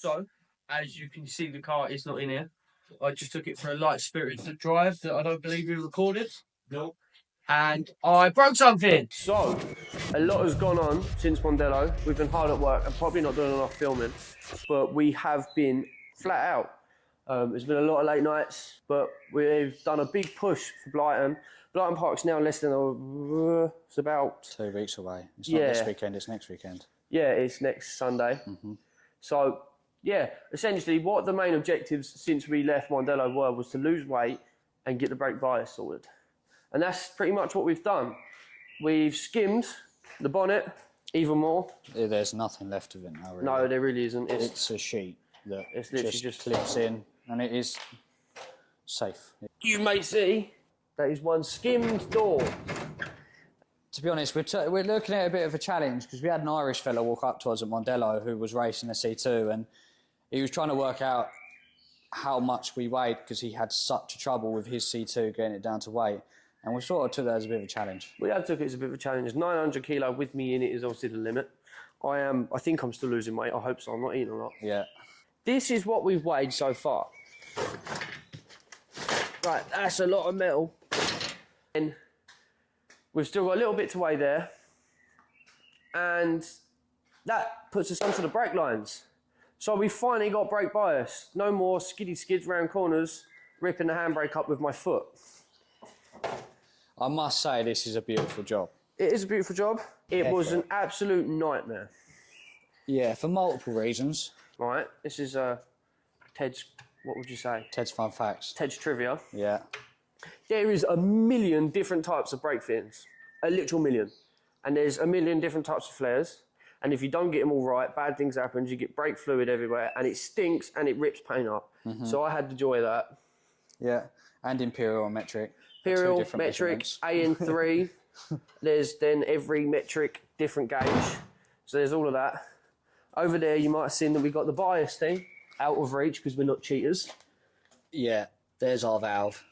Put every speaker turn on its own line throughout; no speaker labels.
So, as you can see, the car is not in here. I just took it for a light spirited drive that I don't believe we recorded. No. And I broke something. So, a lot has gone on since Mondello. We've been hard at work and probably not doing enough filming, but we have been flat out. There's been a lot of late nights, but we've done a big push for Blyton. Blyton Park's now less than it's about
2 weeks away. It's not this weekend, it's next weekend.
Yeah, it's next Sunday. So, yeah, essentially what the main objectives since we left Mondello were was to lose weight and get the brake bias sorted. And that's pretty much what we've done. We've skimmed the bonnet even more.
There's nothing left of it now, really.
No, there really isn't.
It's a sheet that
it's literally just
clips in, and it is safe.
You may see that is one skimmed door.
To be honest, we're looking at a bit of a challenge because we had an Irish fella walk up to us at Mondello who was racing a C2, and he was trying to work out how much we weighed because he had such a trouble with his C2 getting it down to weight. And we sort of took that as a bit of a challenge. We have took it as a bit of a challenge. 900 kilo with me in it is obviously the limit. I think I'm still losing weight. I hope so. I'm not eating a lot. Yeah.
This is what we've weighed so far. Right, that's a lot of metal. And we've still got a little bit to weigh there. And that puts us onto the brake lines. So we finally got brake bias. No more skiddy skids round corners, ripping the handbrake up with my foot.
I must say, this is a beautiful job.
It is a beautiful job. It was an absolute nightmare.
Yeah, for multiple reasons.
Right, this is Ted's, what would you say?
Ted's fun facts.
Ted's trivia.
Yeah.
There is a million different types of brake fittings. A literal million. And there's a million different types of flares. And if you don't get them all right, bad things happen. You get brake fluid everywhere and it stinks and it rips paint up. So I had the joy of that.
Yeah, and imperial and metric.
Imperial, metric, AN3. There's then every metric, different gauge. So there's all of that. Over there, you might have seen that we got the bias thing out of reach because we're not cheaters.
Yeah, there's our valve.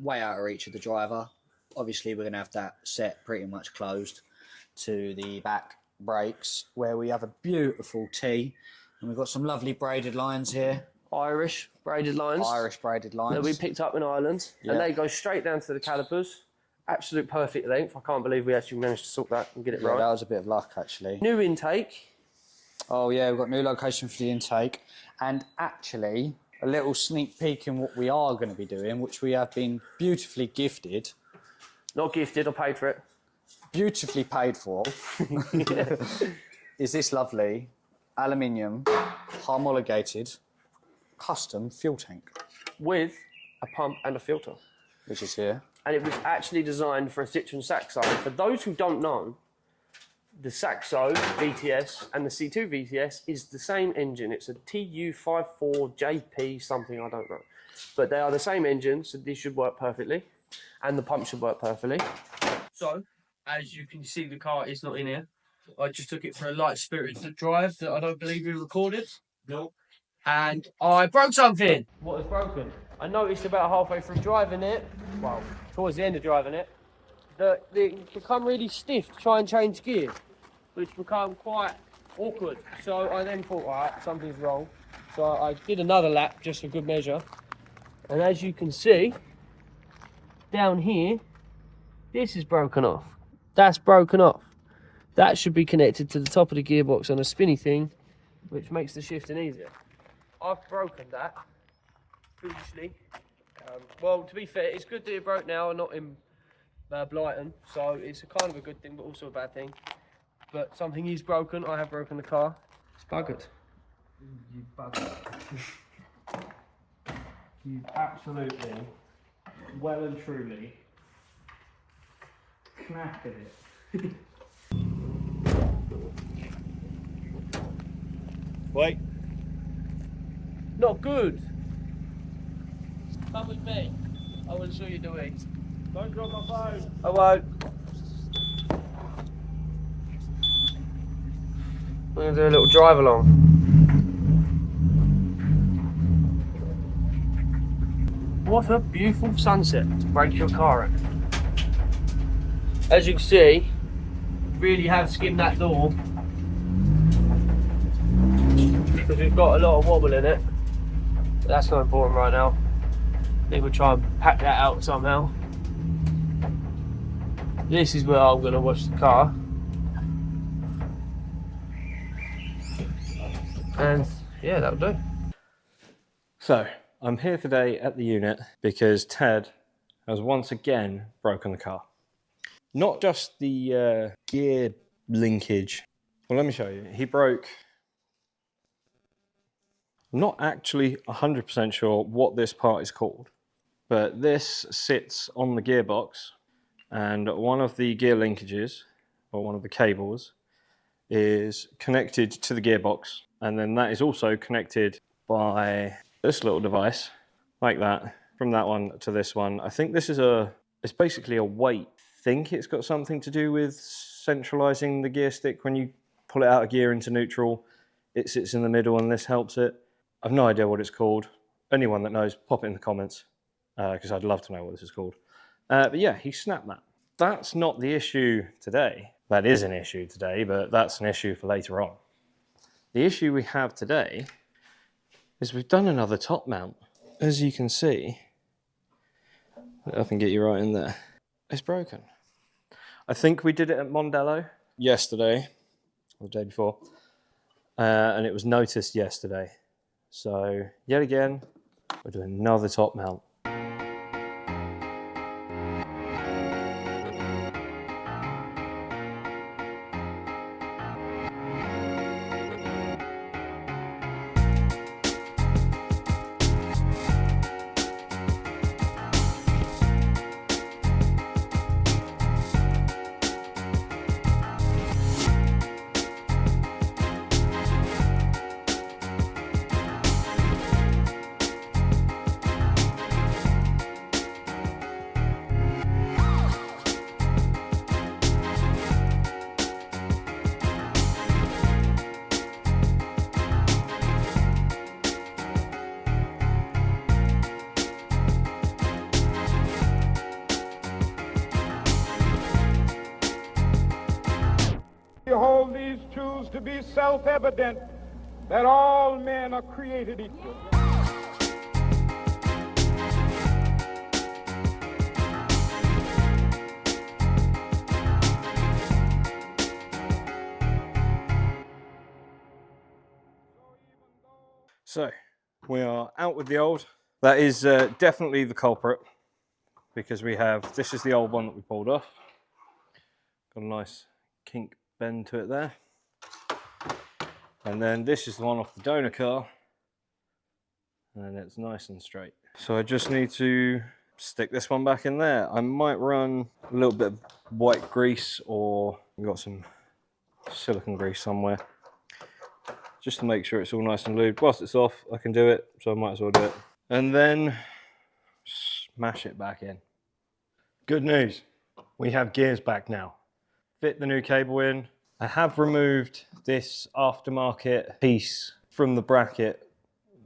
Way out of reach of the driver. Obviously, we're going to have that set pretty much closed to the back brakes where we have a beautiful T. And we've got some lovely braided lines here.
Irish braided lines.
Irish braided lines.
That we picked up in Ireland. Yeah. And they go straight down to the calipers. Absolute perfect length. I can't believe we actually managed to sort that and get it right.
That was a bit of luck, actually.
New intake.
Oh, yeah, we've got new location for the intake. And actually, a little sneak peek in what we are going to be doing, which we have been beautifully gifted.
Not gifted, I paid for it.
Beautifully paid for. Is this lovely aluminium homologated custom fuel tank
with a pump and a filter,
which is here,
and it was actually designed for a Citroen Saxo. For those who don't know, the Saxo VTS and the C2 VTS is the same engine. It's a TU54JP something, I don't know, but they are the same engine, so this should work perfectly, and the pump should work perfectly. So, as you can see, the car is not in here. I just took it for a light spirited drive that I don't believe we recorded. No. And I broke something. What has broken? I noticed about halfway through driving it, well, towards the end of driving it, that it become really stiff to try and change gear, which became quite awkward. So I then thought, all right, something's wrong. So I did another lap just for good measure. And as you can see, down here, this is broken off. That's broken off. That should be connected to the top of the gearbox on a spinny thing, which makes the shifting easier. I've broken that foolishly. Well, to be fair, it's good that it broke now and not in Blyton, so it's a kind of a good thing, but also a bad thing. But something is broken. I have broken the car. It's buggered. You buggered. You've absolutely, well and truly, knackered it.
Wait.
Not good. Come with me. I will show you the way. Don't drop my phone. I won't. We're going to do a little drive along. What a beautiful sunset to break your car in. As you can see, really have skimmed that door. because we've got a lot of wobble in it. But that's not important right now. I think we'll try and pack that out somehow. This is where I'm going to wash the car. And yeah, that'll do.
So, I'm here today at the unit because Ted has once again broken the car. Not just the gear linkage. Well, let me show you. He broke... I'm not actually 100% sure what this part is called, but this sits on the gearbox, and one of the gear linkages, or one of the cables, is connected to the gearbox, and then that is also connected by this little device, like that, from that one to this one. I think this is it's basically a weight. I think it's got something to do with centralizing the gear stick. When you pull it out of gear into neutral, it sits in the middle and this helps it. I've no idea what it's called. Anyone that knows, pop it in the comments, because I'd love to know what this is called. But yeah, he snapped that. That's not the issue today. That is an issue today, but that's an issue for later on. The issue we have today is we've done another top mount. As you can see, I can get you right in there. It's broken. I think we did it at Mondello yesterday, or the day before, and it was noticed yesterday. So, yet again, we're doing another top mount.
You hold these truths to be self-evident, that all men are created equal.
So, we are out with the old. That is definitely the culprit, because this is the old one that we pulled off. Got a nice kink bend to it there. And then this is the one off the donor car, and it's nice and straight. So I just need to stick this one back in there. I might run a little bit of white grease, or I've got some silicone grease somewhere, just to make sure it's all nice and lubed. Whilst it's off, I can do it, so I might as well do it. And then smash it back in. Good news, we have gears back now. Fit the new cable in. I have removed this aftermarket piece from the bracket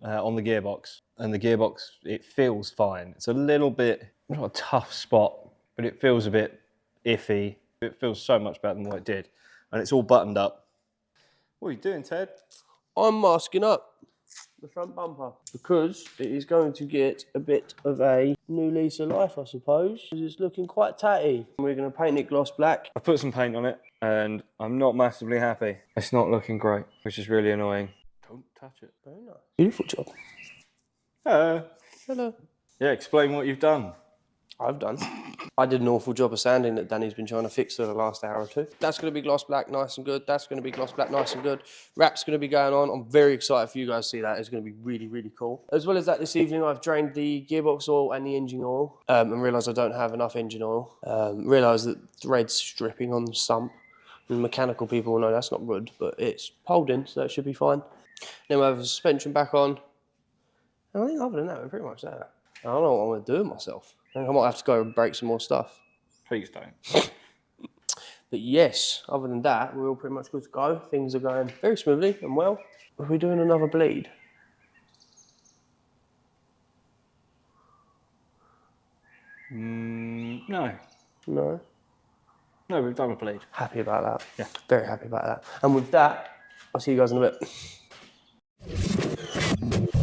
on the gearbox. And the gearbox, it feels fine. It's a little bit, not a tough spot, but it feels a bit iffy. It feels so much better than what it did. And it's all buttoned up. What are you doing, Ted?
I'm masking up the front bumper because it is going to get a bit of a new lease of life, I suppose. It's looking quite tatty. We're going to paint it gloss black.
I put some paint on it and I'm not massively happy. It's not looking great, which is really annoying. Don't touch it.
Very nice. Beautiful job. Hello.
Yeah, explain what you've done.
I've done. I did an awful job of sanding that Danny's been trying to fix for the last hour or two. That's going to be gloss black, nice and good. That's going to be gloss black, nice and good. Wrap's going to be going on. I'm very excited for you guys to see that. It's going to be really, really cool. As well as that, this evening I've drained the gearbox oil and the engine oil and realised I don't have enough engine oil. Realised that thread's dripping on the sump. And mechanical people will know that's not good, but it's holding, so that should be fine. Then we'll have the suspension back on. And I think other than that, we're pretty much there. I don't know what I'm going to do with myself. I think I might have to go and break some more stuff.
Please don't.
But yes, other than that, we're all pretty much good to go. Things are going very smoothly and well. Are we doing another bleed?
No.
No.
No, we've done a bleed.
Happy about that.
Yeah.
Very happy about that. And with that, I'll see you guys in a bit. it.